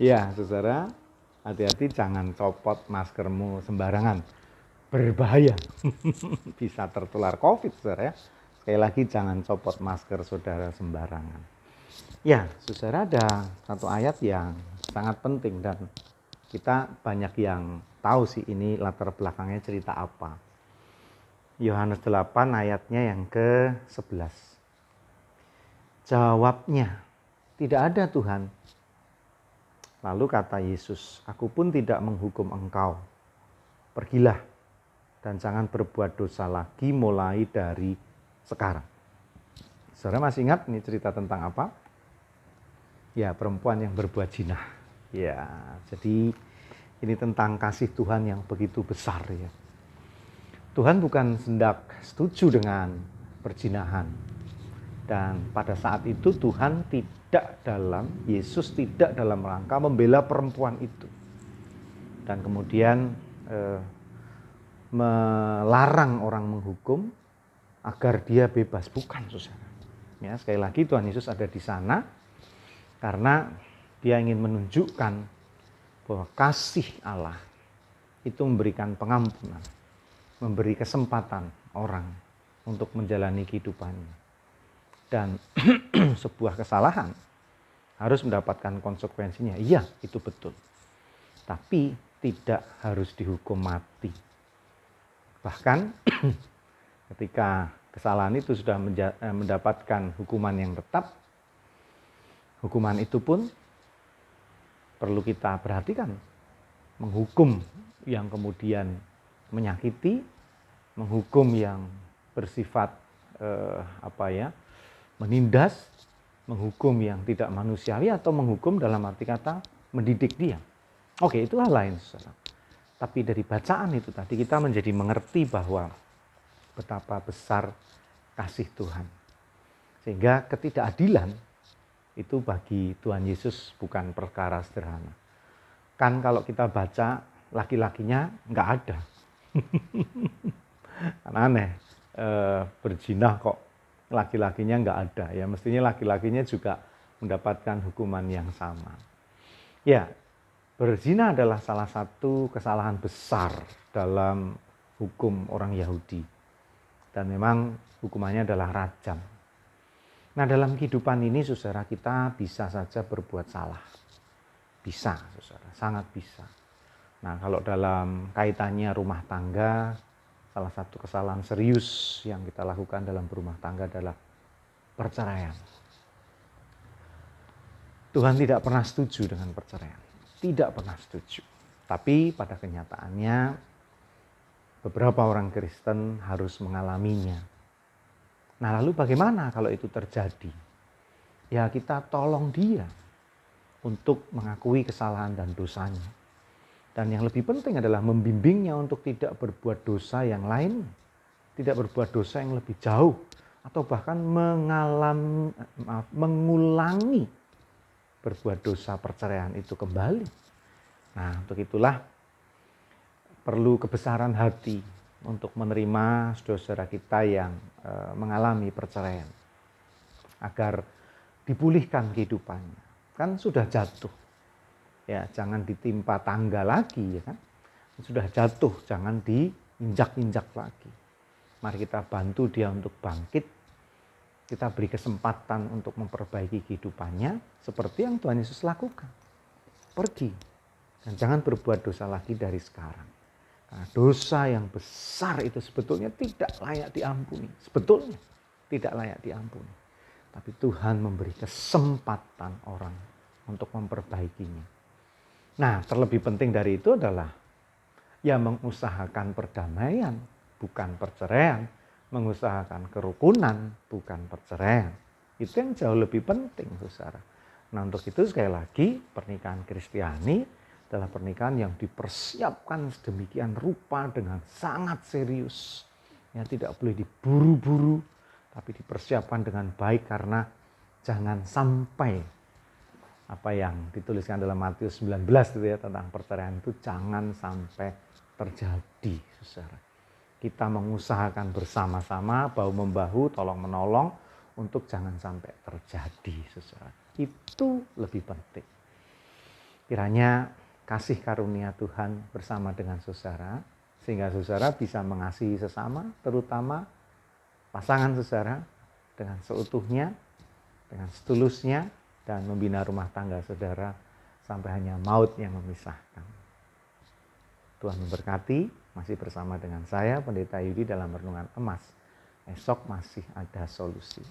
Ya, saudara, hati-hati jangan copot maskermu sembarangan. Berbahaya. Bisa tertular COVID, saudara ya. Sekali lagi jangan copot masker saudara sembarangan. Ya, saudara, ada satu ayat yang sangat penting dan kita banyak yang tahu sih ini latar belakangnya cerita apa. Yohanes 8 ayatnya yang ke-11. Jawabnya, tidak ada Tuhan. Lalu kata Yesus, aku pun tidak menghukum engkau. Pergilah dan jangan berbuat dosa lagi mulai dari sekarang. Saudara masih ingat ini cerita tentang apa? Ya, perempuan yang berbuat zina. Ya, jadi ini tentang kasih Tuhan yang begitu besar ya. Tuhan bukan hendak setuju dengan perzinahan. Dan pada saat itu Yesus tidak dalam rangka membela perempuan itu. Dan kemudian melarang orang menghukum agar dia bebas. Bukan, saudara. Ya, sekali lagi Tuhan Yesus ada di sana karena dia ingin menunjukkan bahwa kasih Allah itu memberikan pengampunan, memberi kesempatan orang untuk menjalani kehidupannya. Dan sebuah kesalahan harus mendapatkan konsekuensinya. Iya, itu betul. Tapi tidak harus dihukum mati. Bahkan ketika kesalahan itu sudah mendapatkan hukuman yang tetap, hukuman itu pun perlu kita perhatikan. Menghukum yang kemudian menyakiti, menghukum yang bersifat menindas, menghukum yang tidak manusiawi, atau menghukum dalam arti kata mendidik dia. Oke, itu hal lain, saudara. Tapi dari bacaan itu tadi kita menjadi mengerti bahwa betapa besar kasih Tuhan. Sehingga ketidakadilan itu bagi Tuhan Yesus bukan perkara sederhana. Kan kalau kita baca laki-lakinya nggak ada. Kan aneh, berzina kok laki-lakinya nggak ada. Ya mestinya laki-lakinya juga mendapatkan hukuman yang sama. Ya, berzina adalah salah satu kesalahan besar dalam hukum orang Yahudi. Dan memang hukumannya adalah rajam. Nah, dalam kehidupan ini, saudara, kita bisa saja berbuat salah. Bisa, saudara, sangat bisa. Nah, kalau dalam kaitannya rumah tangga, salah satu kesalahan serius yang kita lakukan dalam berumah tangga adalah perceraian. Tuhan tidak pernah setuju dengan perceraian. Tidak pernah setuju. Tapi pada kenyataannya, beberapa orang Kristen harus mengalaminya. Nah, lalu bagaimana kalau itu terjadi? Ya, kita tolong dia untuk mengakui kesalahan dan dosanya. Dan yang lebih penting adalah membimbingnya untuk tidak berbuat dosa yang lain, tidak berbuat dosa yang lebih jauh, atau bahkan mengulangi berbuat dosa perceraian itu kembali. Nah, untuk itulah perlu kebesaran hati untuk menerima saudara-saudara kita yang mengalami perceraian, agar dipulihkan kehidupannya. Kan sudah jatuh. Ya, jangan ditimpa tangga lagi, ya kan? Sudah jatuh, jangan diinjak-injak lagi. Mari kita bantu dia untuk bangkit. Kita beri kesempatan untuk memperbaiki kehidupannya seperti yang Tuhan Yesus lakukan. Pergi dan jangan berbuat dosa lagi dari sekarang. Karena dosa yang besar itu sebetulnya tidak layak diampuni. Sebetulnya tidak layak diampuni. Tapi Tuhan memberi kesempatan orang untuk memperbaikinya. Nah, terlebih penting dari itu adalah ya mengusahakan perdamaian, bukan perceraian. Mengusahakan kerukunan, bukan perceraian. Itu yang jauh lebih penting, saudara. Nah, untuk itu sekali lagi, pernikahan Kristiani adalah pernikahan yang dipersiapkan sedemikian rupa dengan sangat serius. Ya, tidak boleh diburu-buru, tapi dipersiapkan dengan baik, karena jangan sampai apa yang dituliskan dalam Matius 19 itu ya, tentang perceraian itu jangan sampai terjadi, saudara. Kita mengusahakan bersama-sama, bahu-membahu, tolong-menolong untuk jangan sampai terjadi, saudara. Itu lebih penting. Kiranya kasih karunia Tuhan bersama dengan saudara, sehingga saudara bisa mengasihi sesama, terutama pasangan saudara dengan seutuhnya, dengan setulusnya, dan membina rumah tangga saudara sampai hanya maut yang memisahkan. Tuhan memberkati, masih bersama dengan saya, Pendeta Yudi dalam Renungan Emas. Esok masih ada solusi.